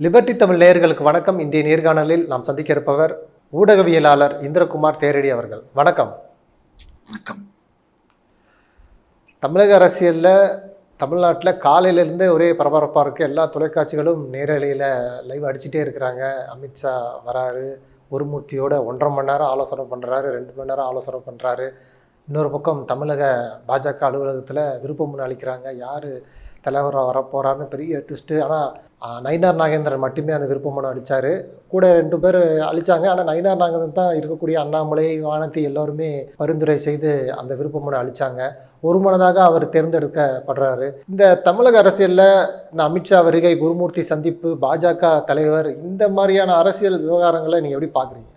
Liberty Tamil நேயர்களுக்கு வணக்கம். இன்றைய நேர்காணலில் நாம் சந்திக்க இருப்பவர் ஊடகவியலாளர் இந்திரகுமார் தேரடி அவர்கள். வணக்கம். வணக்கம். தமிழக அரசியலில் தமிழ்நாட்டில் காலையிலேருந்தே ஒரே பரபரப்பாக இருக்குது. எல்லா தொலைக்காட்சிகளும் நேரலையில் லைவ் அடிச்சுட்டே இருக்கிறாங்க. அமித்ஷா வராரு, குருமூர்த்தியோட 1.5 மணி நேரம் ஆலோசனை பண்ணுறாரு, 2 மணி நேரம் ஆலோசனை பண்ணுறாரு. இன்னொரு பக்கம் தமிழக பாஜக அலுவலகத்தில் விருப்பமனு அளிக்கிறாங்க. யார் தலைவராக வரப்போகிறாருன்னு பெரிய ட்விஸ்ட்டு. ஆனால் நயினார் நாகேந்திரன் மட்டுமே அந்த விருப்பமனு அளித்தார். கூட 2 பேர் அளித்தாங்க. ஆனால் நயினார் நாகேந்திரன் தான் இருக்கக்கூடிய அண்ணாமலை, வானதி எல்லோருமே பரிந்துரை செய்து அந்த விருப்பமனு அளித்தாங்க. ஒருமனதாக அவர் தேர்ந்தெடுக்கப்படுறாரு. இந்த தமிழக அரசியலில் இந்த அமித்ஷா வருகை, குருமூர்த்தி சந்திப்பு, பாஜக தலைவர், இந்த மாதிரியான அரசியல் விவகாரங்களை நீங்கள் எப்படி பார்க்குறீங்க?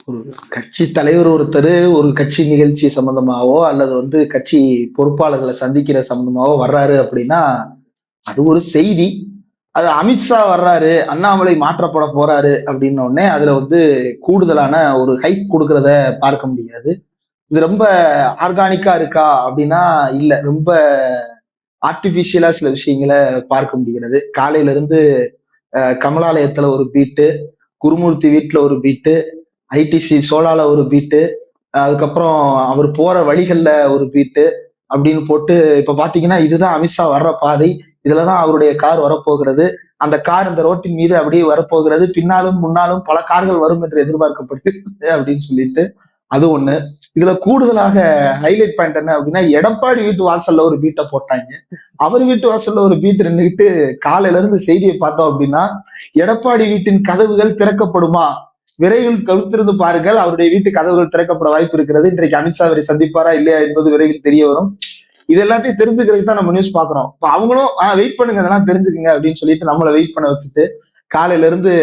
ஒரு கட்சி தலைவர் ஒருத்தர் ஒரு கட்சி நிகழ்ச்சி சம்பந்தமாவோ அல்லது கட்சி பொறுப்பாளர்களை சந்திக்கிற சம்பந்தமாவோ வர்றாரு அப்படின்னா அது ஒரு செய்தி. அது அமித்ஷா வர்றாரு, அண்ணாமலை மாற்றப்பட போறாரு அப்படின்ன உடனே அதுல கூடுதலான ஒரு ஹைப் கொடுக்கறத பார்க்க முடியாது. இது ரொம்ப ஆர்கானிக்கா இருக்கா அப்படின்னா இல்ல, ரொம்ப ஆர்டிபிஷியலா சில விஷயங்களை பார்க்க முடிகிறது. காலையில இருந்து கமலாலயத்துல ஒரு பீட்டு, குருமூர்த்தி வீட்டுல ஒரு பீட்டு, ஐடிசி சோலால ஒரு பீட்டு, அதுக்கப்புறம் அவர் போற வழிகள்ல ஒரு பீட்டு அப்படின்னு போட்டு இப்ப பாத்தீங்கன்னா இதுதான் அமித்ஷா வர்ற பாதை, இதுலதான் அவருடைய கார் வரப்போகிறது, அந்த கார் இந்த ரோட்டின் மீது அப்படியே வரப்போகிறது, பின்னாலும் முன்னாலும் பல கார்கள் வரும் என்று எதிர்பார்க்கப்படுகிறது அப்படின்னு சொல்லிட்டு அது ஒண்ணு. இதுல கூடுதலாக ஹைலைட் பாயிண்ட் என்ன அப்படின்னா, எடப்பாடி வீட்டு வாசல்ல ஒரு பீட்டை போட்டாங்க. அவர் வீட்டு வாசல்ல ஒரு பீட் நின்றுட்டு காலையில இருந்து செய்தியை பார்த்தோம் அப்படின்னா, எடப்பாடி வீட்டின் கதவுகள் திறக்கப்படுமா, விரைவில் கவிழ்த்திருந்து பாருங்கள், அவருடைய வீட்டு கதவுகள் திறக்கப்பட வாய்ப்பு இருக்கிறது, இன்றைக்கு அமித்ஷா அவரை சந்திப்பாரா இல்லையா என்பது விரைவில் தெரிய வரும். இது எல்லாத்தையும் தெரிஞ்சுக்கிறதுக்கு தான் நம்ம நியூஸ் பாக்குறோம். இப்ப அவங்களும் வெயிட் பண்ணுங்க, இதெல்லாம் தெரிஞ்சுக்குங்க அப்படின்னு சொல்லிட்டு நம்மளை வெயிட் பண்ண வச்சுட்டு காலையில இருந்து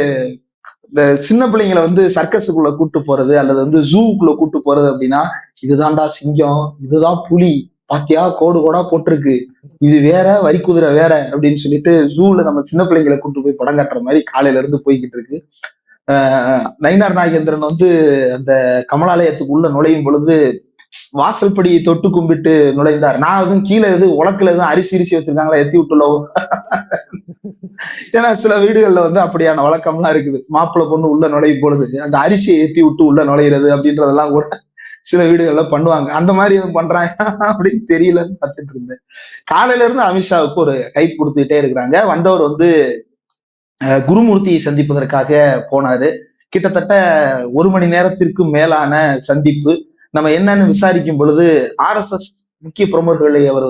இந்த சின்ன பிள்ளைங்களை சர்க்கஸுக்குள்ள கூட்டு போறது அல்லது ஜூக்குள்ள கூட்டு போறது அப்படின்னா, இதுதான்டா சிங்கம், இதுதான் புலி, பாத்தியா கோடு கோடா போட்டிருக்கு, இது வேற வரி குதிரை வேற அப்படின்னு சொல்லிட்டு ஜூல நம்ம சின்ன பிள்ளைங்களை கூட்டு போய் படம் கட்டுற மாதிரி காலையில இருந்து போய்கிட்டு இருக்கு. நயினார் நாகேந்திரன் அந்த கமலாலயத்துக்கு உள்ள நுழையும் பொழுது வாசல்படியை தொட்டு கும்பிட்டு நுழைந்தார். நான் கீழே உலக்குல அரிசி வச்சிருக்காங்களா எத்தி விட்டுள்ள. ஏன்னா சில வீடுகள்ல அப்படியான வழக்கம்லாம் இருக்குது. மாப்பிள்ளை பொண்ணு உள்ள நுழையும் பொழுது அந்த அரிசியை ஏத்தி விட்டு உள்ள நுழையிறது அப்படின்றதெல்லாம் கூட சில வீடுகள்ல பண்ணுவாங்க. அந்த மாதிரி எதுவும் பண்றாங்க அப்படின்னு தெரியலன்னு பார்த்துட்டு இருந்தேன். காலையில இருந்து அமித்ஷாவுக்கு ஒரு கைப் கொடுத்துட்டே இருக்கிறாங்க. வந்தவர் குருமூர்த்தியை சந்திப்பதற்காக போனாரு. கிட்டத்தட்ட 1 மணி நேரத்திற்கு மேலான சந்திப்பு. நம்ம என்னன்னு விசாரிக்கும் பொழுது RSS முக்கிய பிரமுகர்களை அவர்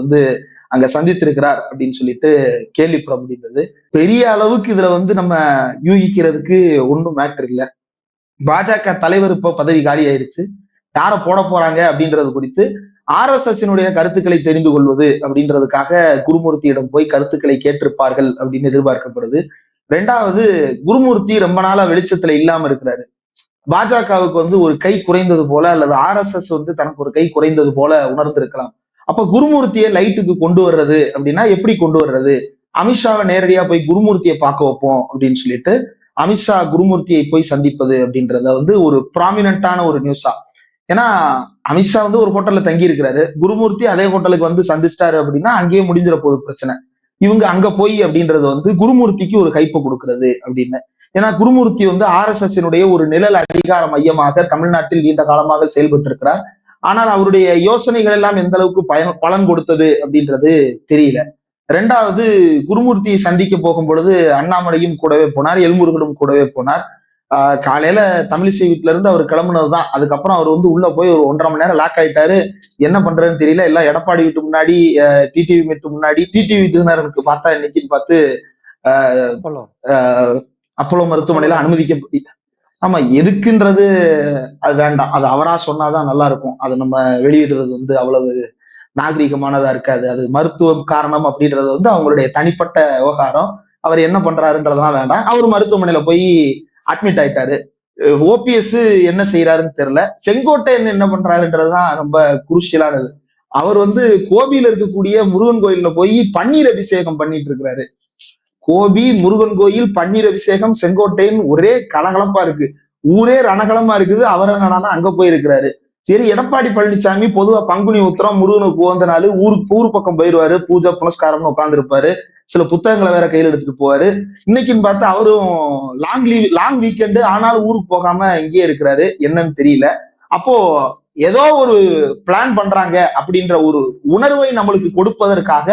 அங்க சந்தித்திருக்கிறார் அப்படின்னு சொல்லிட்டு கேள்விப்பட முடிந்தது. பெரிய அளவுக்கு இதுல நம்ம யூகிக்கிறதுக்கு ஒன்றும் மேட்டர் இல்ல. பாஜக தலைவர் இப்போ பதவி காலி ஆயிருச்சு. யாரை போட போறாங்க அப்படின்றது குறித்து RSS கருத்துக்களை தெரிந்து கொள்வது அப்படின்றதுக்காக குருமூர்த்தியிடம் போய் கருத்துக்களை கேட்டிருப்பார்கள் அப்படின்னு எதிர்பார்க்கப்படுது. 2வது, குருமூர்த்தி ரொம்ப நாளா வெளிச்சத்துல இல்லாம இருக்கிறாரு. பாஜகவுக்கு ஒரு கை குறைந்தது போல அல்லது RSS தனக்கு ஒரு கை குறைந்தது போல உணர்ந்திருக்கலாம். அப்ப குருமூர்த்தியை லைட்டுக்கு கொண்டு வர்றது அப்படின்னா எப்படி கொண்டு வர்றது? அமித்ஷாவை நேரடியா போய் குருமூர்த்தியை பார்க்க வைப்போம் அப்படின்னு சொல்லிட்டு அமித்ஷா குருமூர்த்தியை போய் சந்திப்பது அப்படின்றத ஒரு ப்ராமினன்டான ஒரு நியூஸா. ஏன்னா அமித்ஷா ஒரு ஹோட்டல்ல தங்கி இருக்கிறாரு, குருமூர்த்தி அதே ஹோட்டலுக்கு சந்திச்சிட்டாரு அப்படின்னா அங்கேயே முடிஞ்சிட போகுது பிரச்சனை. இவங்க அங்க போய் அப்படின்றது குருமூர்த்திக்கு ஒரு கைப்பை கொடுக்கிறது அப்படின்னு. ஏன்னா குருமூர்த்தி RSS ஒரு நிழல் அதிகார மையமாக தமிழ்நாட்டில் நீண்ட காலமாக செயல்பட்டு இருக்கிறார். ஆனால் அவருடைய யோசனைகள் எல்லாம் எந்த அளவுக்கு பலன் கொடுத்தது அப்படின்றது தெரியல. 2வது, குருமூர்த்தியை சந்திக்க போகும் பொழுது அண்ணாமலையும் கூடவே போனார், எல்முருகனும் கூடவே போனார். காலையில தமிழிசை வீட்டுல இருந்து அவர் கிளம்புனதுதான். அதுக்கப்புறம் அவர் உள்ள போய் ஒரு 1.5 மணி நேரம் லாக் ஆயிட்டாரு. என்ன பண்றதுன்னு தெரியல. எல்லாம் எடப்பாடி வீட்டு முன்னாடி, டிடிவி வீட்டு முன்னாடி, டிடிவி விருந்தினருக்கு பார்த்தா இன்னைக்குன்னு பார்த்து அப்போலோ மருத்துவமனையில அனுமதிக்க. ஆமா, எதுக்குன்றது அது வேண்டாம், அது அவரா சொன்னாதான் நல்லா இருக்கும். அது நம்ம வெளியிடுறது அவ்வளவு நாகரிகமானதா இருக்காது. அது மருத்துவம் காரணம் அப்படின்றது அவங்களுடைய தனிப்பட்ட விவகாரம். அவர் என்ன பண்றாருன்றதுலாம் வேண்டாம். அவர் மருத்துவமனையில போய் அட்மிட் ஆயிட்டாரு. OPS என்ன செய்யறாருன்னு தெரியல. செங்கோட்டையன் என்ன பண்றாருன்றதுதான் ரொம்ப குருஷியலானது. அவர் கோபியில இருக்கக்கூடிய முருகன் கோயில்ல போய் பன்னீர் அபிஷேகம் பண்ணிட்டு இருக்கிறாரு. கோபி முருகன் கோயில் பன்னீர் அபிஷேகம், செங்கோட்டையன் ஒரே கலகலப்பா இருக்கு, ஊரே ரணகலமா இருக்குது. அவர் என்னன்னா அங்க போயிருக்கிறாரு. சரி, எடப்பாடி பழனிசாமி பொதுவா பங்குனி உத்திரம் முருகனுக்கு உகந்த நாள் ஊர் பக்கம் போயிருவாரு, பூஜை புனஸ்காரம்னு உட்கார்ந்து இருப்பாரு. சில புத்தகங்களை வேற கையில் எடுத்துட்டு போவாரு. இன்னைக்குன்னு பார்த்தா அவரும் லாங் வீக்கெண்டு ஆனாலும் ஊருக்கு போகாம இங்கேயே இருக்கிறாரு. என்னன்னு தெரியல. அப்போ ஏதோ ஒரு பிளான் பண்றாங்க அப்படின்ற ஒரு உணர்வை நம்மளுக்கு கொடுப்பதற்காக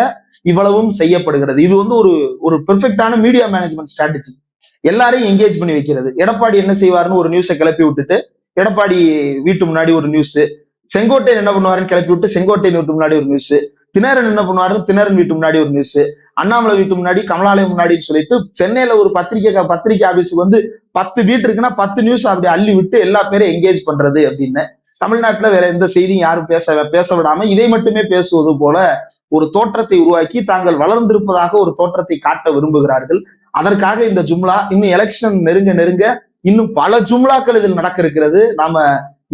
இவ்வளவும் செய்யப்படுகிறது. இது வந்து ஒரு ஒரு பெர்ஃபெக்டான மீடியா மேனேஜ்மெண்ட் ஸ்ட்ராட்டஜி. எல்லாரையும் என்கேஜ் பண்ணி வைக்கிறது. எடப்பாடி என்ன செய்வாருன்னு ஒரு நியூஸை கிளப்பி விட்டுட்டு, எடப்பாடி வீட்டு முன்னாடி ஒரு நியூஸ், செங்கோட்டையன் என்ன பண்ணுவாருன்னு கிளப்பி விட்டு செங்கோட்டையன் வீட்டு முன்னாடி ஒரு நியூஸ், தினகரன் என்ன பண்ணுவாரு தினகரன் வீட்டு முன்னாடி ஒரு நியூஸ், அண்ணாமலை வீட்டு முன்னாடி கமலாலயம் முன்னாடின்னு சொல்லிட்டு சென்னையில ஒரு பத்திரிகை ஆபீஸுக்கு வந்து 10 வீட்டு இருக்குன்னா 10 நியூஸ் அப்படி அள்ளி விட்டு எல்லா பேரும் என்கேஜ் பண்றது அப்படின்னு. தமிழ்நாட்டுல வேற எந்த செய்தியும் யாரும் பேச விடாம இதை மட்டுமே பேசுவது போல ஒரு தோற்றத்தை உருவாக்கி தாங்கள் வளர்ந்திருப்பதாக ஒரு தோற்றத்தை காட்ட விரும்புகிறார்கள். அதற்காக இந்த ஜும்லா இன்னும் எலெக்ஷன் நெருங்க நெருங்க இன்னும் பல ஜும்லாக்கள் இதில் நடக்க இருக்கிறது. நாம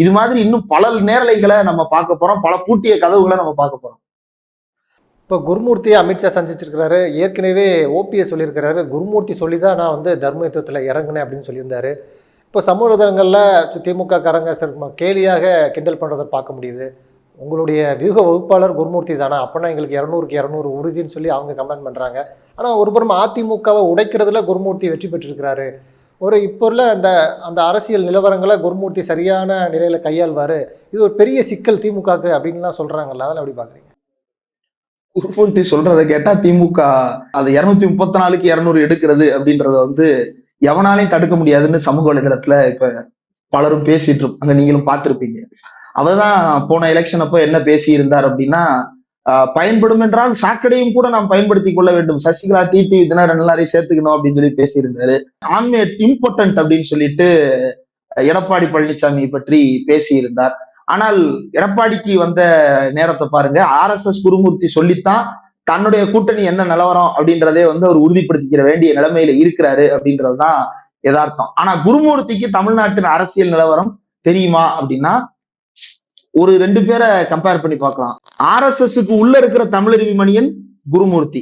இது மாதிரி இன்னும் பல நேரலைகளை நம்ம பார்க்க போறோம், பல பூட்டிய கதவுகளை நம்ம பார்க்க போறோம். இப்போ குருமூர்த்தியை அமித்ஷா சந்திச்சிருக்கிறாரு. ஏற்கனவே ஓபிஎஸ் சொல்லியிருக்கிறாரு, குருமூர்த்தி சொல்லி தான் நான் வந்து தர்ம யுத்தத்தில் இறங்கினேன் அப்படின்னு சொல்லியிருந்தாரு. இப்போ சமூக வலைதளங்களில் திமுக காரங்க கேலியாக கிண்டல் பண்ணுறதை பார்க்க முடியுது. உங்களுடைய வியூக வகுப்பாளர் குருமூர்த்தி தானா, அப்போனா எங்களுக்கு 200க்கு 200 உறுதின்னு சொல்லி அவங்க கமெண்ட் பண்ணுறாங்க. ஆனால் ஒருபுறம் அதிமுகவை உடைக்கிறதுல குருமூர்த்தி வெற்றி பெற்றிருக்கிறாரு. இப்போ உள்ள அந்த அந்த அரசியல் நிலவரங்களை குருமூர்த்தி சரியான நிலையில் கையாள்வார், இது ஒரு பெரிய சிக்கல் திமுகக்கு அப்படின்லாம் சொல்கிறாங்கல்ல, அதெல்லாம் எப்படி பார்க்குறீங்க? குருமூர்த்தி சொல்றதை கேட்டா திமுக அது 234க்கு 200 எடுக்கிறது அப்படின்றத வந்து எவனாலையும் தடுக்க முடியாதுன்னு சமூக வலைதளத்துல இப்ப பலரும் பேசிட்டு இருப்பாங்க, நீங்களும் பார்த்திருப்பீங்க. அவர்தான் போன எலெக்ஷன் அப்போ என்ன பேசி இருந்தார் அப்படின்னா, பயன்படும் என்றால் சாக்கடையும் கூட நாம் பயன்படுத்தி கொள்ள வேண்டும், சசிகலா டிடி தினகரன் எல்லாரையும் சேர்த்துக்கணும் அப்படின்னு சொல்லி பேசியிருந்தாரு. ஆன்மேட் இம்பார்ட்டன்ட் அப்படின்னு சொல்லிட்டு எடப்பாடி பழனிசாமி பற்றி பேசியிருந்தார். ஆனால் எடப்பாடிக்கு வந்த நேரத்தை பாருங்க, RSS குருமூர்த்தி சொல்லித்தான் தன்னுடைய கூட்டணி என்ன நிலவரம் அப்படின்றதே வந்து அவர் உறுதிப்படுத்திக்கிற வேண்டிய நிலைமையில இருக்கிறாரு அப்படின்றதுதான் யதார்த்தம். ஆனா குருமூர்த்திக்கு தமிழ்நாட்டின் அரசியல் நிலவரம் தெரியுமா அப்படின்னா, ஒரு 2 பேரை கம்பேர் பண்ணி பார்க்கலாம். RSSக்கு உள்ள இருக்கிற தமிழருவி மணியன் குருமூர்த்தி,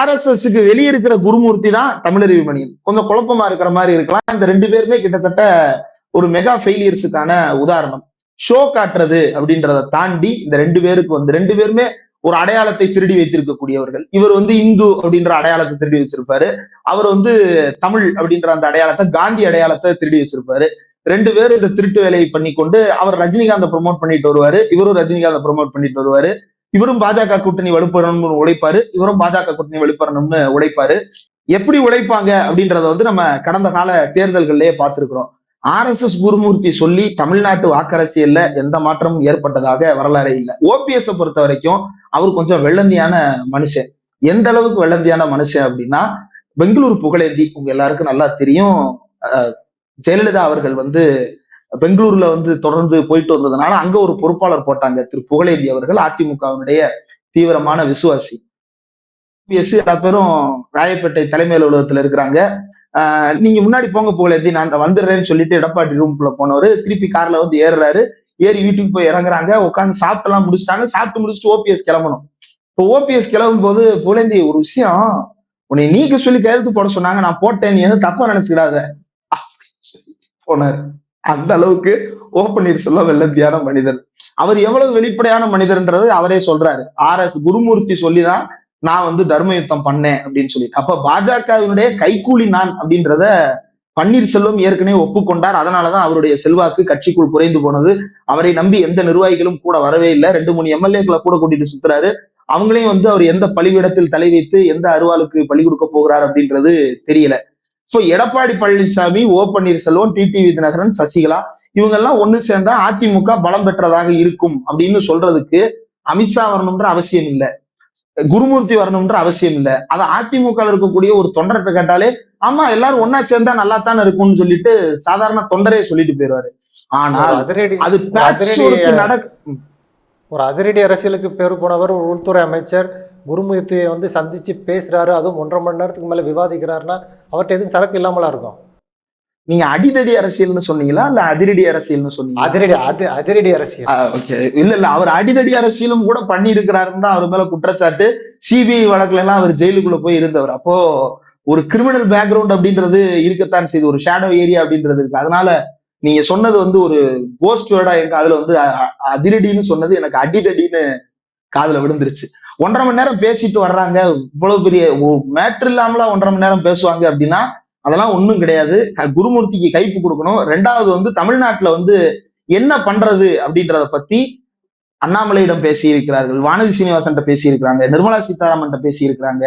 RSSக்கு வெளியே இருக்கிற குருமூர்த்தி தான் தமிழருவி மணியன். கொஞ்சம் குழப்பமா இருக்கிற மாதிரி இருக்கலாம். இந்த 2 பேருமே கிட்டத்தட்ட ஒரு மெகா ஃபெயிலியர்ஸுக்கான உதாரணம். ஷோ காட்டுறது அப்படின்றத தாண்டி இந்த 2 பேருக்கு வந்து 2 பேருமே ஒரு அடையாளத்தை திருடி வைத்திருக்கக்கூடியவர்கள். இவர் வந்து இந்து அப்படின்ற அடையாளத்தை திருடி வச்சிருப்பாரு, அவர் வந்து தமிழ் அப்படின்ற அந்த அடையாளத்தை, காந்தி அடையாளத்தை திருடி வச்சிருப்பாரு. 2 பேரும் இந்த திருட்டு வேலையை பண்ணி கொண்டு அவர் ரஜினிகாந்தை ப்ரொமோட் பண்ணிட்டு வருவாரு, இவரும் ரஜினிகாந்தை ப்ரொமோட் பண்ணிட்டு வருவாரு. இவரும் பாஜக கூட்டணி வலுப்பெறணும்னு உழைப்பாரு, இவரும் பாஜக கூட்டணி வலுப்பெறணும்னு உழைப்பாரு. எப்படி உழைப்பாங்க அப்படின்றத வந்து நம்ம கடந்த கால தேர்தல்கள்லயே பார்த்திருக்கிறோம். RSS குருமூர்த்தி சொல்லி தமிழ்நாட்டு வாக்கரசியல்ல எந்த மாற்றமும் ஏற்பட்டதாக வரலாறே இல்லை. OPS பொறுத்த வரைக்கும் அவர் கொஞ்சம் வெள்ளந்தியான மனுஷன். எந்த அளவுக்கு வெள்ளந்தியான மனுஷன் அப்படின்னா, பெங்களூர் புகழேந்தி உங்க எல்லாருக்கும் நல்லா தெரியும். ஜெயலலிதா அவர்கள் வந்து பெங்களூர்ல வந்து தொடர்ந்து போயிட்டு வந்ததுனால அங்க ஒரு பொறுப்பாளர் போட்டாங்க, திரு புகழேந்தி அவர்கள், அதிமுகவினுடைய தீவிரமான விசுவாசி. எல்லா பேரும் ராயப்பேட்டை தலைமை அலுவலகத்துல இருக்கிறாங்க. நீங்க முன்னாடி போங்க புகழேந்தி, நான் வந்துடுறேன்னு சொல்லிட்டு எடப்பாடி ரூம்குள்ள போனவரு திருப்பி கார்ல வந்து ஏறுறாரு. ஏறி வீட்டுக்கு போய் இறங்குறாங்க, உட்காந்து சாப்பிட்டெல்லாம் முடிச்சிட்டாங்க. சாப்பிட்டு முடிச்சுட்டு OPS கிளம்பணும். இப்போ OPS கிளம்பும் போது புகழேந்தி, ஒரு விஷயம், உன்னை நீக்க சொல்லி கையெழுத்து போட சொன்னாங்க, நான் போட்டேன், நீ எதுவும் தப்பா நினைச்சுக்கிடாத போனாரு. அந்த அளவுக்கு ஓ பன்னீர்செல்வம் வெள்ளந்தியான மனிதர். அவர் எவ்வளவு வெளிப்படையான மனிதர்ன்றது அவரே சொல்றாரு. குருமூர்த்தி சொல்லிதான் நான் வந்து தர்ம யுத்தம் பண்ணேன் அப்படின்னு சொல்லி. அப்ப பாஜகவினுடைய கைக்கூலி நான் அப்படின்றத பன்னீர்செல்வம் ஏற்கனவே ஒப்புக்கொண்டார். அதனாலதான் அவருடைய செல்வாக்கு கட்சிக்குள் குறைந்து போனது. அவரை நம்பி எந்த நிர்வாகிகளும் கூட வரவே இல்லை. 2-3 MLA-க்களை கூட கூட்டிட்டு சுத்துறாரு. அவங்களையும் வந்து அவர் எந்த பலிபீடத்தில் தலை வைத்து எந்த அருவாளுக்கு பலி கொடுக்க போகிறார் அப்படின்றது தெரியல. சோ எடப்பாடி பழனிசாமி, ஓ பன்னீர்செல்வம், டிடிவி தினகரன், சசிகலா இவங்க எல்லாம் ஒண்ணு சேர்ந்தா அதிமுக பலம் பெற்றதாக இருக்கும் அப்படின்னு சொல்றதுக்கு அமித்ஷா வரணும்ன்ற அவசியம் இல்லை, குருமூர்த்தி வரணும்ன்ற அவசியம் இல்லை. அது அதிமுக இருக்கக்கூடிய ஒரு தொண்டர்கிட்ட கேட்டாலே, ஆமா எல்லாரும் ஒன்னா சேர்ந்தா நல்லா தானே இருக்கும்னு சொல்லிட்டு சாதாரண தொண்டரே சொல்லிட்டு போயிடுவாரு. ஆனால் அது ஒரு அதிரடி அரசியலுக்கு பேர் போனவர், ஒரு உள்துறை அமைச்சர் குருமூர்த்தியை வந்து சந்திச்சு பேசுறாரு, அதுவும் 1.5 மணி நேரத்துக்கு மேல விவாதிக்கிறாருன்னா அவர்கிட்ட எதுவும் சரக்கு இல்லாமலா இருக்கும்? நீங்க அடிதடி அரசியல்னு சொன்னீங்களா இல்ல அதிரடி அரசியல்னு சொன்னீங்க? அதிரடி அரசியல். இல்ல அவர் அடிதடி அரசியலும் கூட பண்ணி இருக்கிறாருன்னு தான் அவர் மேல குற்றச்சாட்டு. சிபிஐ வழக்குல எல்லாம் அவர் ஜெயிலுக்குள்ள போய் இருந்தவர். அப்போ ஒரு கிரிமினல் பேக்ரவுண்ட் அப்படின்றது இருக்கத்தான் செய்து, ஒரு ஷேடோ ஏரியா அப்படின்றது இருக்கு. அதனால நீங்க சொன்னது வந்து ஒரு போஸ்ட் வேர்டா எங்க அதுல வந்து அதிரடின்னு சொன்னது எனக்கு அடிதடின்னு காதுல விழுந்துருச்சு. 1.5 மணி நேரம் பேசிட்டு வர்றாங்க. இவ்வளவு பெரிய மேட்ரு இல்லாமலா 1.5 மணி நேரம் பேசுவாங்க அப்படின்னா அதெல்லாம் ஒண்ணும் கிடையாது. குருமூர்த்திக்கு கைப்பு கொடுக்கணும். 2வது வந்து தமிழ்நாட்டுல வந்து என்ன பண்றது அப்படின்றத பத்தி அண்ணாமலையிடம் பேசி இருக்கிறார்கள், வானதி சீனிவாசன் பேசி இருக்கிறாங்க, நிர்மலா சீதாராமன் பேசி இருக்கிறாங்க.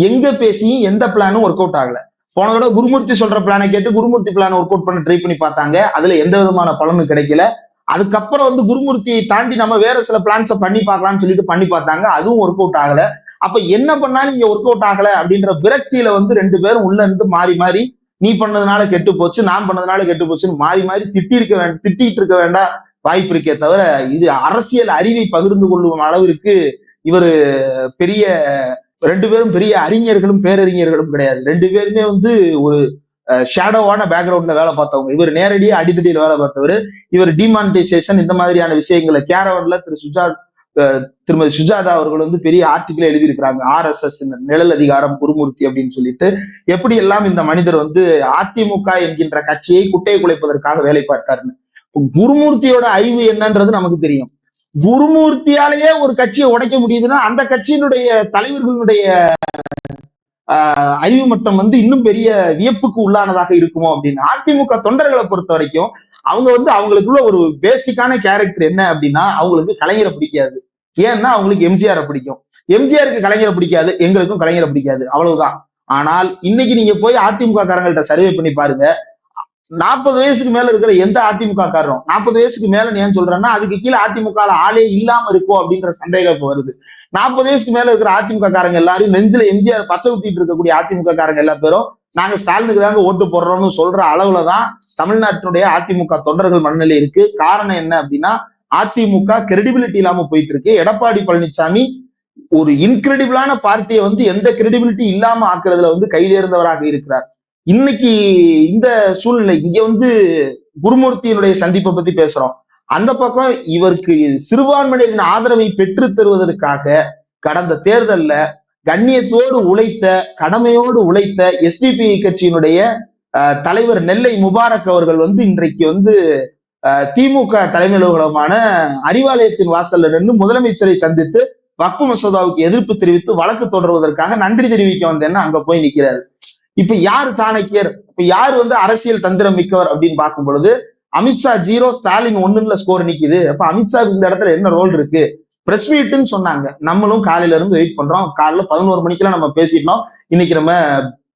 எங்க பேசியும் எந்த பிளானும் ஒர்க் அவுட் ஆகல. போன தடவை குருமூர்த்தி சொல்ற பிளானை கேட்டு குருமூர்த்தி பிளான் ஒர்க் அவுட் பண்ண ட்ரை பண்ணி பார்த்தாங்க. அதுல எந்த விதமான பலனும் கிடைக்கல. அதுக்கப்புறம் வந்து குருமூர்த்தியை தாண்டி நம்ம வேற சில பிளான்ஸை பண்ணி பார்க்கலாம்னு சொல்லிட்டு பண்ணி பார்த்தாங்க. அதுவும் ஒர்க் அவுட் ஆகல. அப்ப என்ன பண்ணாலும் இங்க ஒர்க் அவுட் ஆகல அப்படின்ற விரக்தியில வந்து 2 பேரும் உள்ள இருந்து மாறி மாறி நீ பண்ணதுனால கெட்டு போச்சு, நான் பண்ணதுனால கெட்டு போச்சுன்னு மாறி மாறி திட்டிட்டு இருக்க வேண்டாம் வாய்ப்பு இருக்கே தவிர, இது அரசியல் அறிவை பகிர்ந்து கொள்ளும் அளவிற்கு இவர் பெரிய 2 பேரும் பெரிய அறிஞர்களும் பேரறிஞர்களும் கிடையாது. 2 பேருமே வந்து ஒரு ஷேடோவான பேக்ரவுண்ட்ல வேலை பார்த்தவங்க. இவர் நேரடியா அடித்தடியில் வேலை பார்த்தவர். இவர் டிமானிட்டைசேஷன் இந்த மாதிரியான விஷயங்களை கேரவன்ல திருமதி சுஜாதா அவர்கள் வந்து பெரிய ஆர்டிகிள் எழுதியிருக்கிறாங்க. RSS நிழல் அதிகாரம் குருமூர்த்தி அப்படின்னு சொல்லிட்டு எப்படி எல்லாம் இந்த மனிதர் வந்து அதிமுக என்கின்ற கட்சியை குட்டையை குலைப்பதற்காக வேலை பார்த்தாருன்னு. குருமூர்த்தியோட அறிவு என்னன்றது நமக்கு தெரியும். குருமூர்த்தியாலேயே ஒரு கட்சியை உடைக்க முடியுதுன்னா அந்த கட்சியினுடைய தலைவர்களுடைய அறிவு மட்டம் வந்து இன்னும் பெரிய வியப்புக்கு உள்ளானதாக இருக்குமோ அப்படின்னு. அதிமுக தொண்டர்களை பொறுத்த வரைக்கும் அவங்க வந்து அவங்களுக்குள்ள ஒரு பேசிக்கான கேரக்டர் என்ன அப்படின்னா, அவங்களுக்கு கலைஞரை பிடிக்காது. ஏன்னா அவங்களுக்கு எம்ஜிஆரை பிடிக்கும். எம்ஜிஆருக்கு கலைஞரை பிடிக்காது, எங்களுக்கும் கலைஞரை பிடிக்காது, அவ்வளவுதான். ஆனால் இன்னைக்கு நீங்க போய் அதிமுக காரங்கள்ட்ட சர்வே பண்ணி பாருங்க. 40 வயசுக்கு மேல இருக்கிற எந்த அதிமுக காரரும் 40 வயசுக்கு மேல ஏன் சொல்றேன்னா அதுக்கு கீழே அதிமுக ஆளே இல்லாம இருக்கும் அப்படின்ற சந்தேகம் இப்ப வருது. 40 வயசுக்கு மேல இருக்கிற அதிமுக காரங்க எல்லாரும் நெஞ்சில எம்ஜிஆர் பச்சை ஊத்திட்டு இருக்கக்கூடிய அதிமுக காரங்க எல்லா பேரும் நாங்க ஸ்டாலினுக்கு தாங்க ஓட்டு போடுறோம்னு சொல்ற அளவுலதான் தமிழ்நாட்டினுடைய அதிமுக தொண்டர்கள் மனநிலை இருக்கு. காரணம் என்ன அப்படின்னா, அதிமுக கிரெடிபிலிட்டி இல்லாம போயிட்டு இருக்கு. எடப்பாடி பழனிசாமி ஒரு இன்கிரெடிபிளான பார்ட்டியை வந்து எந்த கிரெடிபிலிட்டி இல்லாம ஆக்குறதுல வந்து கைதேர்ந்தவராக இருக்கிறார். இன்னைக்கு இந்த சூழ்நிலை இங்க வந்து குருமூர்த்தியினுடைய சந்திப்பை பத்தி பேசுறோம். அந்த பக்கம் இவருக்கு சிறுபான்மையினரின் ஆதரவை பெற்று தருவதற்காக கடந்த தேர்தல்ல கண்ணியத்தோடு உழைத்த, கடமையோடு உழைத்த SDPI கட்சியினுடைய தலைவர் நெல்லை முபாரக் அவர்கள் வந்து இன்றைக்கு வந்து திமுக தலைமை அலுவலகமான அறிவாலயத்தின் வாசல்ல நின்று முதலமைச்சரை சந்தித்து வக்ஃபு மசோதாவுக்கு எதிர்ப்பு தெரிவித்து வழக்கு தொடர்வதற்காக நன்றி தெரிவிக்க வந்தேன்னு அங்க போய் நிக்கிறாரு. இப்ப யார் சாணக்கியர், இப்ப யார் வந்து அரசியல் தந்திரம் மிக்கவர் அப்படின்னு பார்க்கும் பொழுது அமித்ஷா 0, ஸ்டாலின் 1ல ஸ்கோர் நிக்குது. அப்ப அமித்ஷாவுக்கு இந்த இடத்துல என்ன ரோல் இருக்கு? பிரஸ் மீட்னு சொன்னாங்க. நம்மளும் காலையில இருந்து வெயிட் பண்றோம். காலைல 11 மணிக்கெல்லாம் நம்ம பேசிட்டோம், இன்னைக்கு நம்ம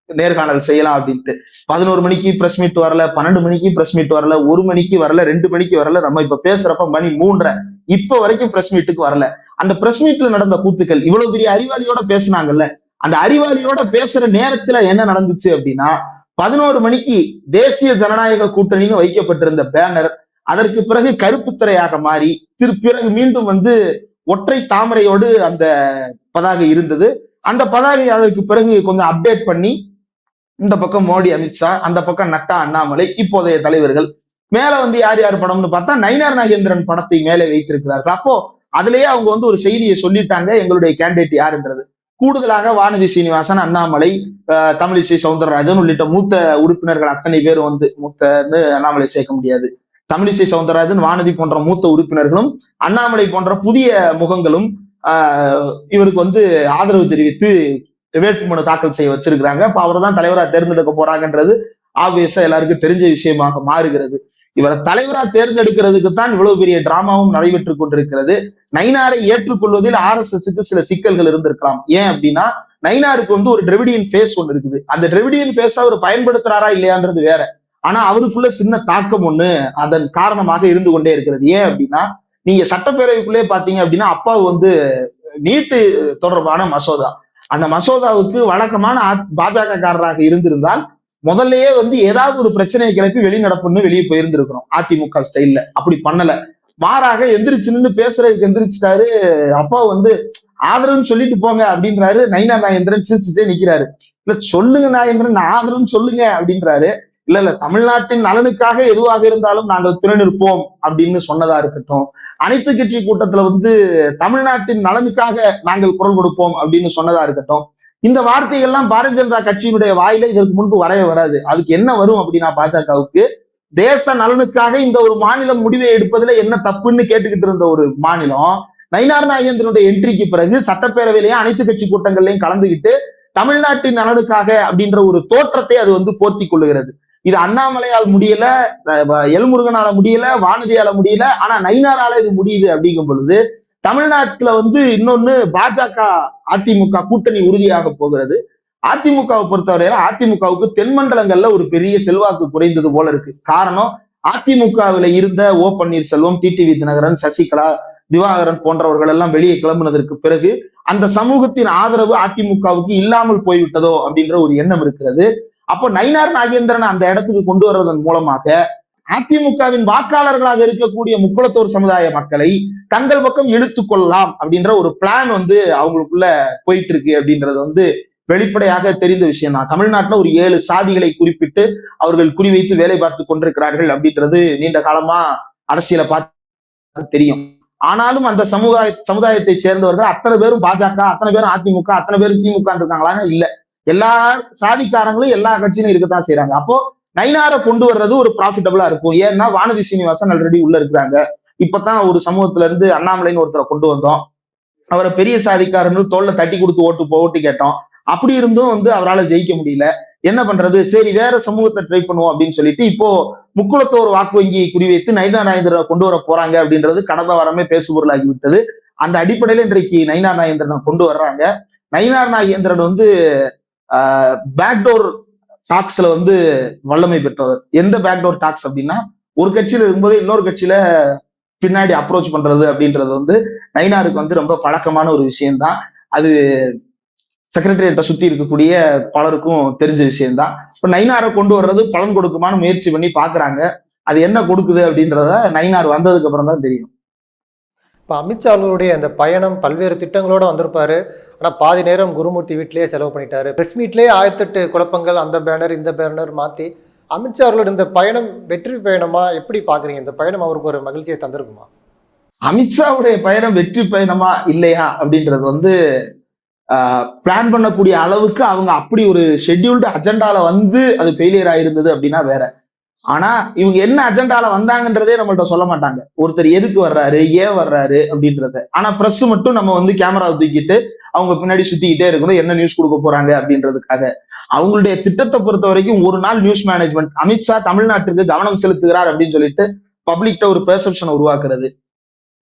நேர்காணல் செய்யலாம் அப்படின்ட்டு. 11 மணிக்கு பிரஸ் மீட் வரல, 12 மணிக்கு பிரஸ் மீட் வரல, 1 மணிக்கு வரல, 2 மணிக்கு வரல. நம்ம இப்ப பேசுறப்ப மணி 3:30, இப்ப வரைக்கும் பிரஸ் மீட்டுக்கு வரல. அந்த பிரஸ் மீட்ல நடந்த கூத்துக்கள், இவ்வளவு பெரிய அறிவாளியோட பேசினாங்கல்ல, அந்த அறிவாளியோட பேசுற நேரத்துல என்ன நடந்துச்சு அப்படின்னா, 11 மணிக்கு தேசிய ஜனநாயக கூட்டணின்னு வைக்கப்பட்டிருந்த பேனர் அதற்கு பிறகு கருப்பு திரையாக மாறி பிறகு மீண்டும் வந்து ஒற்றை தாமரையோடு அந்த பதாகை இருந்தது. அந்த பதாகை அதற்கு பிறகு கொஞ்சம் அப்டேட் பண்ணி இந்த பக்கம் மோடி அமித்ஷா, அந்த பக்கம் நட்டா அண்ணாமலை, இப்போதைய தலைவர்கள். மேல வந்து யார் யார் படம்னு பார்த்தா நயினார் நாகேந்திரன் படத்தை மேலே வைத்திருக்கிறார்கள். அப்போ அதுலயே அவங்க வந்து ஒரு செய்தியை சொல்லிட்டாங்க, எங்களுடைய கேண்டிடேட் யாருன்றது. கூடுதலாக வானதி சீனிவாசன், அண்ணாமலை, தமிழிசை சவுந்தரராஜன் உள்ளிட்ட மூத்த உறுப்பினர்கள் அத்தனை பேர் வந்து, மூத்தன்னு அண்ணாமலை சேர்க்க முடியாது, தமிழிசை சவுந்தரராஜன், வானதி போன்ற மூத்த உறுப்பினர்களும் அண்ணாமலை போன்ற புதிய முகங்களும் இவருக்கு வந்து ஆதரவு தெரிவித்து வேட்புமனு தாக்கல் செய்ய வச்சிருக்கிறாங்க. அப்ப அவர் தான் தலைவரா தேர்ந்தெடுக்க போறாங்கன்றது ஆப்வியஸா எல்லாருக்கும் தெரிஞ்ச விஷயமாக மாறுகிறது. இவரை தலைவரா தேர்ந்தெடுக்கிறதுக்கு தான் இவ்வளவு பெரிய டிராமாவும் நடைபெற்றுக் கொண்டிருக்கிறது. நயினாரை ஏற்றுக்கொள்வதில் RSSக்கு சில சிக்கல்கள் இருந்திருக்கலாம். ஏன் அப்படின்னா, நயினாருக்கு வந்து ஒரு டிரெவிடியன் பேஸ் ஒண்ணு இருக்குது. அந்த டிரெவிடியன் பேஸ் அவர் பயன்படுத்துறாரா இல்லையான்றது வேற. ஆனா அவருக்குள்ள சின்ன தாக்கம் ஒண்ணு அதன் காரணமாக இருந்து கொண்டே இருக்கிறது. ஏன் அப்படின்னா, நீங்க சட்டப்பேரவைக்குள்ளே பாத்தீங்க அப்படின்னா, அப்பாவு வந்து நீட்டு தொடர்பான மசோதா, அந்த மசோதாவுக்கு வழக்கமான பாஜக காரராக இருந்திருந்தால் முதல்லயே வந்து ஏதாவது ஒரு பிரச்சனையை கிளப்பி வெளிநடப்புன்னு வெளியே போயிருந்திருக்கிறோம். அதிமுக ஸ்டைல்ல அப்படி பண்ணல. மாறாக எந்திரிச்சு நின்று பேசுறதுக்கு எந்திரிச்சிட்டாரு. அப்பா வந்து ஆதரவுன்னு சொல்லிட்டு போங்க அப்படின்றாரு. நயினார் நாகேந்திரன் சிரிச்சுட்டே நிக்கிறாரு. இல்ல சொல்லுங்க நாகேந்திரன், ஆதரவுன்னு சொல்லுங்க அப்படின்றாரு. இல்ல தமிழ்நாட்டின் நலனுக்காக எதுவாக இருந்தாலும் நாங்கள் துணை நிற்போம் அப்படின்னு சொன்னதா இருக்கட்டும், அனைத்து கட்சி கூட்டத்துல வந்து தமிழ்நாட்டின் நலனுக்காக நாங்கள் குரல் கொடுப்போம் அப்படின்னு சொன்னதா இருக்கட்டும், இந்த வார்த்தைகள்லாம் பாரதிய ஜனதா கட்சியினுடைய வாயில இதற்கு முன்பு வரவே வராது. அதுக்கு என்ன வரும் அப்படின்னா, பாஜகவுக்கு தேச நலனுக்காக இந்த ஒரு மாநிலம் முடிவை எடுப்பதுல என்ன தப்புன்னு கேட்டுக்கிட்டு இருந்த ஒரு மாநிலம் நயினார் நாகேந்திரனுடைய என்ட்ரிக்கு பிறகு சட்டப்பேரவையிலேயே அனைத்து கட்சி கூட்டங்கள்லையும் கலந்துகிட்டு தமிழ்நாட்டின் நலனுக்காக அப்படின்ற ஒரு தோற்றத்தை அது வந்து போர்த்தி கொள்ளுகிறது. இது அண்ணாமலையால் முடியல, எல்முருகனால முடியல, வானதியால முடியல, ஆனா நயினாரால இது முடியுது அப்படிங்கும் பொழுது தமிழ்நாட்டுல வந்து இன்னொன்னு பாஜக அதிமுக கூட்டணி உறுதியாக போகிறது. அதிமுகவை பொறுத்தவரையில அதிமுகவுக்கு தென்மண்டலங்கள்ல ஒரு பெரிய செல்வாக்கு குறைந்தது போல இருக்கு. காரணம், அதிமுகவில் இருந்த ஓ பன்னீர்செல்வம், டிடிவி தினகரன், சசிகலா, திவாகரன் போன்றவர்கள் எல்லாம் வெளியே கிளம்பினதற்கு பிறகு அந்த சமூகத்தின் ஆதரவு அதிமுகவுக்கு இல்லாமல் போய்விட்டதோ அப்படின்ற ஒரு எண்ணம் இருக்கிறது. அப்போ நயினார் நாகேந்திரன் அந்த இடத்துக்கு கொண்டு வருவதன் மூலமாக அதிமுகவின் வாக்காளர்களாக இருக்கக்கூடிய முக்குளத்தோர் சமுதாய மக்களை தங்கள் பக்கம் இழுத்துக் கொள்ளலாம் அப்படின்ற ஒரு பிளான் வந்து அவங்களுக்குள்ள போயிட்டு இருக்கு அப்படின்றது வந்து வெளிப்படையாக தெரிந்த விஷயம் தான். தமிழ்நாட்டுல ஒரு 7 சாதிகளை குறிப்பிட்டு அவர்கள் குறிவைத்து வேலை பார்த்து கொண்டிருக்கிறார்கள் அப்படின்றது நீண்ட காலமா அரசியலை பார்த்து தெரியும். ஆனாலும் அந்த சமுதாயத்தை சேர்ந்தவர்கள் அத்தனை பேரும் பாஜக, அத்தனை பேரும் அதிமுக, அத்தனை பேரும் திமுக இருக்காங்களான்னு இல்ல. எல்லா சாதிக்காரங்களும் எல்லா கட்சியிலும் இருக்கத்தான் செய்யறாங்க. அப்போ நயினாரை கொண்டு வர்றது ஒரு ப்ராஃபிட்டபிளா இருக்கும். ஏன்னா வானதி சீனிவாசன் ஆல்ரெடி உள்ள இருக்கிறாங்க. இப்பதான் ஒரு சமூகத்துல இருந்து அண்ணாமலைன்னு ஒருத்தரை கொண்டு வந்தோம். அவரை பெரிய சாதிக்காரர்கள் தோல்ல தட்டி கொடுத்து ஓட்டு கேட்டோம். அப்படி இருந்தும் வந்து அவரால் ஜெயிக்க முடியல. என்ன பண்றது, சரி வேற சமூகத்தை ட்ரை பண்ணுவோம் அப்படின்னு சொல்லிட்டு இப்போ முக்குளத்தோர் வாக்கு வங்கியை குறிவைத்து நயினார் நாகேந்திரனை கொண்டு வர போறாங்க அப்படின்றது கடந்த வாரமே பேசுபொருளாகி விட்டது. அந்த அடிப்படையில இன்றைக்கு நயினார் நாகேந்திரனை கொண்டு வர்றாங்க. நயினார் நாகேந்திரன் வந்து பேக்டோர் டாக்ஸ்ல வந்து வல்லமை பெற்றவர். எந்த பேக்டோர் டாக்ஸ் அப்படின்னா, ஒரு கட்சியில இருக்கும்போது இன்னொரு கட்சியில பின்னாடி அப்ரோச் பண்றது அப்படின்றது வந்து நயினாருக்கு வந்து ரொம்ப பழக்கமான ஒரு விஷயம்தான். அது செக்ரட்டரியேட்டை சுத்தி இருக்கக்கூடிய பலருக்கும் தெரிஞ்ச விஷயம்தான். இப்ப நயினாரை கொண்டு வர்றது பலன் கொடுக்குமான்னு முயற்சி பண்ணி பாக்குறாங்க. அது என்ன கொடுக்குது அப்படின்றத நயினார் வந்ததுக்கு அப்புறம் தான் தெரியும். இப்போ அமித்ஷா அவர்களுடைய அந்த பயணம் பல்வேறு திட்டங்களோட வந்திருப்பாரு. ஆனால் பாதி நேரம் குருமூர்த்தி வீட்டிலேயே செலவு பண்ணிட்டாரு. பிரஸ் மீட்லேயே 1008 குழப்பங்கள், அந்த பேனர் இந்த பேனர் மாற்றி. அமித்ஷா அவர்களோட இந்த பயணம் வெற்றி பயணமா எப்படி பாக்குறீங்க? இந்த பயணம் அவருக்கு ஒரு மகிழ்ச்சியை தந்திருக்குமா? அமித்ஷாவுடைய பயணம் வெற்றி பயணமா இல்லையா அப்படின்றது வந்து பிளான் பண்ணக்கூடிய அளவுக்கு அவங்க அப்படி ஒரு ஷெட்யூல்டு அஜெண்டால வந்து அது ஃபெயிலியர் ஆயிருந்தது அப்படின்னா வேற. ஆனா இவங்க என்ன அஜெண்டால வந்தாங்கன்றதே நம்மள்ட்ட சொல்ல மாட்டாங்க. ஒருத்தர் எதுக்கு வர்றாரு, ஏன் வர்றாரு அப்படின்றத. ஆனா பிரஸ் மட்டும் நம்ம வந்து கேமராவை தூக்கிட்டு அவங்க பின்னாடி சுத்திக்கிட்டே இருக்கணும், என்ன நியூஸ் கொடுக்க போறாங்க அப்படின்றதுக்காக. அவங்களுடைய திட்டத்தை பொறுத்த வரைக்கும் ஒரு நாள் நியூஸ் மேனேஜ்மெண்ட், அமித்ஷா தமிழ்நாட்டுக்கு கவனம் செலுத்துகிறார் அப்படின்னு சொல்லிட்டு பப்ளிக்ட ஒரு பெர்செப்ஷனை உருவாக்குறது,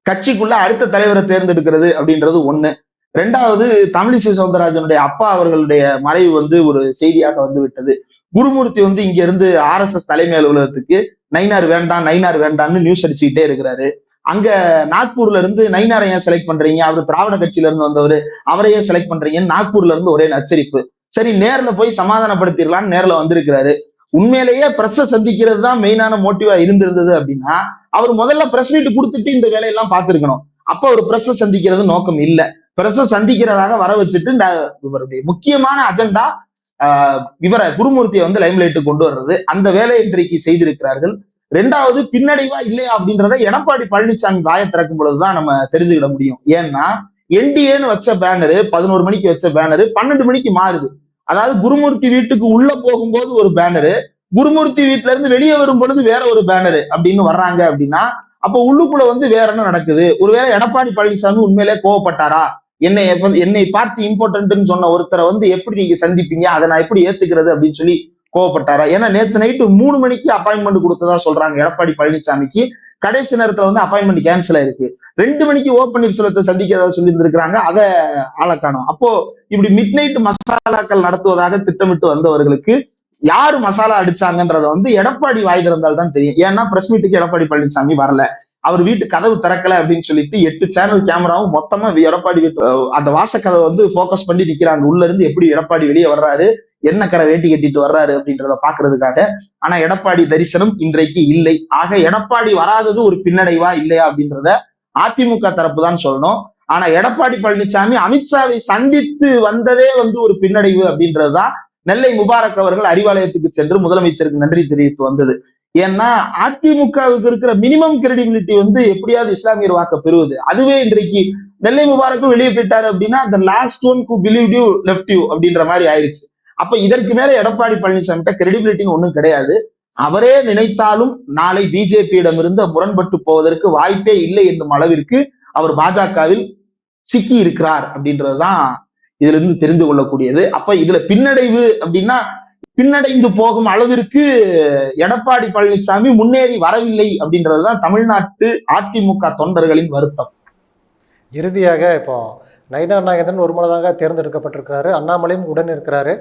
கட்சிக்குள்ள அடுத்த தலைவரை தேர்ந்தெடுக்கிறது அப்படின்றது ஒண்ணு. ரெண்டாவது, தமிழிசை சவுந்தரராஜனுடைய அப்பா அவர்களுடைய மறைவு வந்து ஒரு செய்தியாக வந்து விட்டது. குருமூர்த்தி வந்து இங்க இருந்து RSS தலைமை அலுவலகத்துக்கு நயினார் வேண்டாம் நயினார் வேண்டாம்னு நியூஸ் அடிச்சுக்கிட்டே இருக்கிறாரு. அங்க நாக்பூர்ல இருந்து நயினாரை ஏன் செலக்ட் பண்றீங்க, அவரு திராவிட கட்சியில இருந்து வந்தவரு, அவரையே செலக்ட் பண்றீங்கன்னு நாக்பூர்ல இருந்து ஒரே நச்சரிப்பு. சரி நேர்ல போய் சமாதானப்படுத்திடலாம்னு நேர்ல வந்திருக்கிறாரு. உண்மையிலேயே பிரஸ் சந்திக்கிறது தான் மெயினான மோட்டிவா இருந்திருந்தது அப்படின்னா அவர் முதல்ல பிரஸ் மீட் கொடுத்துட்டு இந்த வேலையெல்லாம் பார்த்திருக்கணும். அப்ப அவர் பிரஸ் சந்திக்கிறது நோக்கம் இல்ல. பிரஸ் சந்திக்கிறதாக வர வச்சுட்டு இவருடைய முக்கியமான அஜெண்டா இவரை குருமூர்த்தியை வந்து லைம்லைட்டு கொண்டு வர்றது. அந்த வேலை இன்றைக்கு செய்திருக்கிறார்கள். ரெண்டாவது, பின்னடைவா இல்லையா அப்படின்றத எடப்பாடி பழனிசாமி வாயை திறக்கும் பொழுதுதான் நம்ம தெரிஞ்சுக்கிட முடியும். ஏன்னா என்டிஏன்னு வச்ச பேனரு 11 மணிக்கு வச்ச பேனரு 12 மணிக்கு மாறுது. அதாவது குருமூர்த்தி வீட்டுக்கு உள்ள போகும்போது ஒரு பேனரு, குருமூர்த்தி வீட்டுல இருந்து வெளியே வரும் பொழுது வேற ஒரு பேனரு அப்படின்னு வர்றாங்க அப்படின்னா அப்ப உள்ளுக்குள்ள வந்து வேற என்ன நடக்குது? ஒருவேளை எடப்பாடி பழனிசாமி உண்மையிலே கோவப்பட்டாரா? என்னை பார்த்து இம்பார்ட்டன்ட்னு சொன்ன ஒருத்தரை வந்து எப்படி நீங்க சந்திப்பீங்க, அதை நான் எப்படி ஏத்துக்கிறது அப்படின்னு சொல்லி கோவப்பட்டாரா? ஏன்னா நேத்து நைட்டு 3 மணிக்கு அப்பாயின்மெண்ட் கொடுத்ததா சொல்றாங்க எடப்பாடி பழனிசாமிக்கு. கடைசி நேரத்துல வந்து அப்பாயின்மெண்ட் கேன்சல் ஆயிருக்கு. 2 மணிக்கு ஓ பன்னீர்செல்வத்தை சந்திக்கிறதா சொல்லி இருந்திருக்கிறாங்க, அதை ஆளக்கானோம். அப்போ இப்படி மிட் நைட் மசாலாக்கள் நடத்துவதாக திட்டமிட்டு வந்தவர்களுக்கு யாரு மசாலா அடிச்சாங்கன்றத வந்து எடப்பாடி வாய் திறந்தால் தான் தெரியும். ஏன்னா பிரஸ் மீட்டுக்கு எடப்பாடி பழனிசாமி வரல, அவர் வீட்டு கதவு திறக்கல அப்படின்னு சொல்லிட்டு 8 சேனல் கேமராவும் மொத்தமா எடப்பாடி வீட்டு அந்த வாசக்கதவை வந்து போக்கஸ் பண்ணி நிக்கிறாங்க. உள்ள இருந்து எப்படி எடப்பாடி வெளியே வர்றாரு, என்ன கரை வேட்டி கட்டிட்டு வர்றாரு அப்படின்றத பாக்குறதுக்காக. ஆனா எடப்பாடி தரிசனம் இன்றைக்கு இல்லை. ஆக எடப்பாடி வராதது ஒரு பின்னடைவா இல்லையா அப்படின்றத அதிமுக தரப்பு தான் சொல்லணும். ஆனா எடப்பாடி பழனிசாமி அமித்ஷாவை சந்தித்து வந்ததே வந்து ஒரு பின்னடைவு அப்படின்றதுதான் நெல்லை முபாரக் அவர்கள் அறிவாலயத்துக்கு சென்று முதலமைச்சருக்கு நன்றி தெரிவித்து வந்தது. ஏன்னா அதிமுகவுக்கு இருக்கிற மினிமம் கிரெடிபிலிட்டி வந்து எப்படியாவது இஸ்லாமியர் வாக்க பெறுவது. அதுவே இன்றைக்கு நெல்லை முபாரக்கும் வெளியே போயிட்டாரு அப்படின்னா the last one who believed you left you அப்படின்ற மாதிரி ஆயிடுச்சு. அப்ப இதற்கு மேல எடப்பாடி பழனிசாமி கிரெடிபிலிட்டின்னு ஒண்ணும் கிடையாது. அவரே நினைத்தாலும் நாளை பிஜேபியிடம் இருந்து முரண்பட்டு போவதற்கு வாய்ப்பே இல்லை என்னும் அளவிற்கு அவர் பாஜகவில் சிக்கி இருக்கிறார் அப்படின்றதுதான் இதுல இருந்து தெரிந்து கொள்ளக்கூடியது. அப்ப இதுல பின்னடைவு அப்படின்னா பின்னடைந்து போகும் அளவிற்கு எடப்பாடி பழனிசாமி முன்னேறி வரவில்லை அப்படின்றதுதான் தமிழ்நாட்டு அதிமுக தொண்டர்களின் வருத்தம். இறுதியாக இப்போ நயினார் நாகேந்திரன் ஒருமனதாக தேர்ந்தெடுக்கப்பட்டிருக்கிறாரு. அண்ணாமலையும் உடன் இருக்கிறாரு.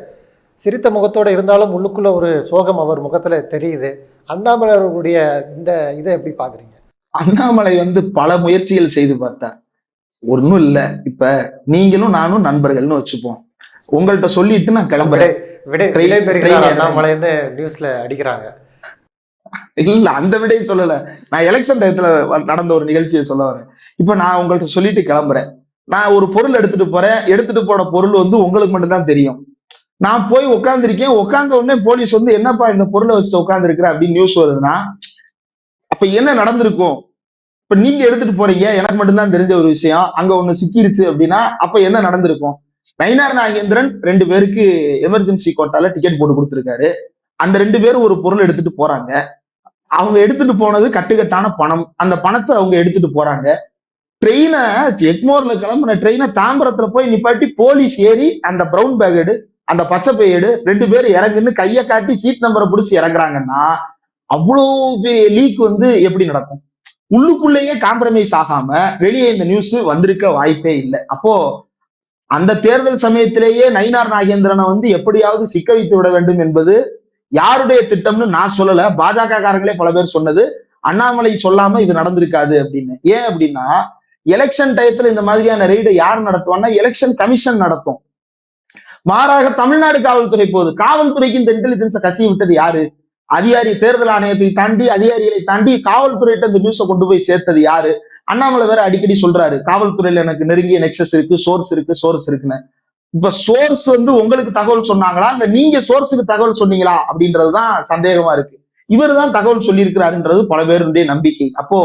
சிரித்த முகத்தோடு இருந்தாலும் உள்ளுக்குள்ள ஒரு சோகம் அவர் முகத்துல தெரியுது. அண்ணாமலை அவர்களுடைய இந்த இதை எப்படி பாக்குறீங்க? அண்ணாமலை பல முயற்சிகள் செய்து பார்த்தார். ஒன்னும் இல்ல, இப்ப நீங்களும் நானும் நண்பர்கள்னு வச்சுப்போம். உங்கள்கிட்ட சொல்லிட்டு நான் கிளம்புறேன். விடை பெறுகிறார் அண்ணாமலைன்னு நியூஸ்ல அடிக்கிறாங்க. இல்ல, அந்த விடையை சொல்லல. நான் எலெக்ஷன் டயத்துல நடந்த ஒரு நிகழ்ச்சியை சொல்ல வரேன். இப்ப நான் உங்கள்கிட்ட சொல்லிட்டு கிளம்புறேன். நான் ஒரு பொருள் எடுத்துட்டு போறேன். எடுத்துட்டு போன பொருள் உங்களுக்கு மட்டும்தான் தெரியும். நான் போய் உட்கார்ந்துருக்கேன். உட்கார்ந்த உடனே போலீஸ் என்னப்பா இந்த பொருளை வச்சுட்டு உட்கார்ந்து இருக்கிற அப்படின்னு நியூஸ் வருதுன்னா அப்ப என்ன நடந்திருக்கும்? இப்ப நீங்க எடுத்துட்டு போறீங்க, எனக்கு மட்டும்தான் தெரிஞ்ச ஒரு விஷயம், அங்க ஒண்ணு சிக்கிருச்சு அப்படின்னா அப்ப என்ன நடந்திருக்கும்? நயினார் நாகேந்திரன் 2 பேருக்கு எமர்ஜென்சி கோட்டால டிக்கெட் போட்டு கொடுத்திருக்காரு. அந்த 2 பேரும் ஒரு பொருள் எடுத்துட்டு போறாங்க. அவங்க எடுத்துட்டு போனது கட்டுக்கட்டான பணம். அந்த பணத்தை அவங்க எடுத்துட்டு போறாங்க. ட்ரெயினை எக்மோர்ல கிளம்புன ட்ரெயினை தாம்பரத்துல போய் நிப்பாட்டி போலீஸ் ஏறி அந்த பிரவுன் பேக் எடு, அந்த பச்சை பை எடு, 2 பேரும் இறங்குன்னு கையை காட்டி சீட் நம்பரை பிடிச்சி இறங்குறாங்கன்னா அவ்வளவு லீக் எப்படி நடக்கும்? உள்ளுக்குள்ளேயே காம்ப்ரமைஸ் ஆகாம வெளியே இந்த நியூஸ் வந்திருக்க வாய்ப்பே இல்லை. அப்போ அந்த தேர்தல் சமயத்திலேயே நயினார் நாகேந்திரனை எப்படியாவது சிக்க வைத்து விட வேண்டும் என்பது யாருடைய திட்டம்னு நான் சொல்லல, பாஜக காரங்களே பல பேர் சொன்னது. அண்ணாமலை சொல்லாம இது நடந்திருக்காது அப்படின்னு. ஏன் அப்படின்னா எலெக்ஷன் டயத்துல இந்த மாதிரியான ரெய்டை யார் நடத்துவான்னா எலெக்ஷன் கமிஷன் நடத்தும். மாறாக தமிழ்நாடு காவல்துறை போகுது. காவல்துறைக்கு இந்த இன்டெலிஜென்ஸை கசிய விட்டது யாரு? அதிகாரி தேர்தல் ஆணையத்தை தாண்டி அதிகாரிகளை தாண்டி காவல்துறையிட்ட இந்த நியூஸை கொண்டு போய் சேர்த்தது யாரு? அண்ணாமலை வேற அடிக்கடி சொல்றாரு, காவல்துறையில எனக்கு நெருங்கிய நெக்ஸஸ் இருக்கு, சோர்ஸ் இருக்குன்னு. இப்ப சோர்ஸ் உங்களுக்கு தகவல் சொன்னாங்களா இல்ல நீங்க சோர்ஸுக்கு தகவல் சொன்னீங்களா அப்படின்றதுதான் சந்தேகமா இருக்கு. இவர் தான் தகவல் சொல்லியிருக்கிறாருன்றது பல பேருடைய நம்பிக்கை. அப்போ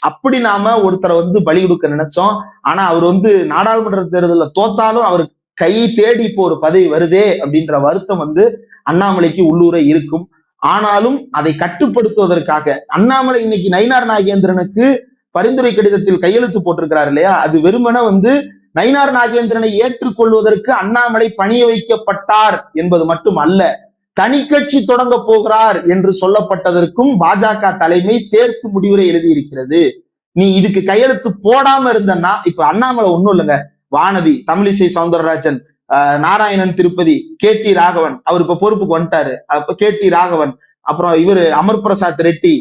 அப்படி நாம ஒருத்தரை பலி கொடுக்க நினைச்சோம். ஆனா அவர் நாடாளுமன்ற தேர்தலில் தோத்தாலும் அவர் கை தேடி இப்போ ஒரு பதவி வருதே அப்படின்ற வருத்தம் அண்ணாமலைக்கு உள்ளூர இருக்கும். ஆனாலும் அதை கட்டுப்படுத்துவதற்காக அண்ணாமலை இன்னைக்கு நயினார் நாகேந்திரனுக்கு பரிந்துரை கடிதத்தில் கையெழுத்து போட்டிருக்கிறார் இல்லையா? அது வெறுமன நயினார் நாகேந்திரனை ஏற்றுக்கொள்வதற்கு அண்ணாமலை பணிய வைக்கப்பட்டார் என்பது மட்டும் அல்ல, தனி கட்சி தொடங்க போகிறார் என்று சொல்லப்பட்டதற்கும் பாஜக தலைமை சேர்த்து முடிவுரை எழுதியிருக்கிறது. நீ இதுக்கு கையெழுத்து போடாம இருந்தன்னா, இப்ப அண்ணாமலை ஒண்ணும் இல்லைங்க, வானதி, தமிழிசை சவுந்தரராஜன், நாராயணன் திருப்பதி, KT ராகவன், அவர் இப்ப பொறுப்புக்கு வந்துட்டாரு. அப்ப KT ராகவன், அப்புறம் இவரு அமர் பிரசாத் ரெட்டி,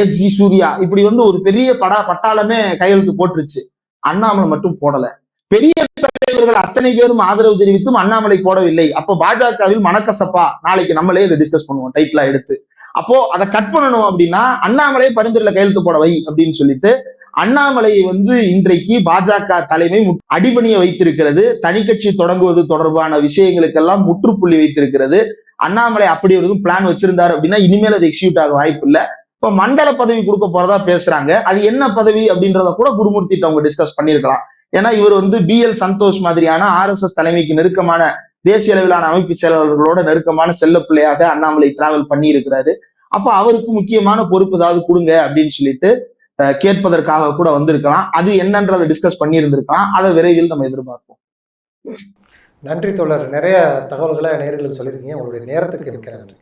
SG சூர்யா, இப்படி ஒரு பெரிய பட்டாளமே கையெழுத்து போட்டுருச்சு. அண்ணாமலை மட்டும் போடல. பெரிய தலைவர்கள் அத்தனை பேரும் ஆதரவு தெரிவித்தும் அண்ணாமலை போடவில்லை. அப்போ பாஜகவில் மனக்கசப்பா? நாளைக்கு நம்மளே இதை டிஸ்கஸ் பண்ணுவோம் டைட்டிலா எடுத்து. அப்போ அதை கட் பண்ணணும் அப்படின்னா அண்ணாமலை பரிந்துரையில கையெழுத்து போட வை அப்படின்னு சொல்லிட்டு அண்ணாமலை இன்றைக்கு பாஜக தலைமை அடிபணிய வைத்திருக்கிறது. தனி கட்சி தொடங்குவது தொடர்பான விஷயங்களுக்கெல்லாம் முற்றுப்புள்ளி வைத்திருக்கிறது. அண்ணாமலை அப்படி ஒரு பிளான் வச்சிருந்தாரு அப்படின்னா இனிமேல் அது எக்ஸிக்யூட் ஆக வாய்ப்பு இல்லை. இப்ப மண்டல பதவி கொடுக்க போறதா பேசுறாங்க. அது என்ன பதவி அப்படின்றத கூட குருமூர்த்திட்ட அவங்க டிஸ்கஸ் பண்ணிருக்கலாம். ஏன்னா இவர் BL சந்தோஷ் மாதிரியான RSS தலைமைக்கு நெருக்கமான தேசிய அளவிலான அமைப்பு செயலாளர்களோட நெருக்கமான செல்ல பிள்ளையாக அண்ணாமலை டிராவல் பண்ணி இருக்கிறாரு. அப்ப அவருக்கு முக்கியமான பொறுப்பு ஏதாவது கொடுங்க அப்படின்னு சொல்லிட்டு கேட்பதற்காக கூட வந்திருக்கலாம். அது என்னன்றதை டிஸ்கஸ் பண்ணி இருந்திருக்கலாம். அதை விரைவில் நம்ம எதிர்பார்ப்போம். நன்றி தோழர். நிறைய தகவல்களை நேயர்களுக்கு சொல்லியிருக்கீங்க. உங்களுடைய நேரத்துக்கு மிக்க நன்றி.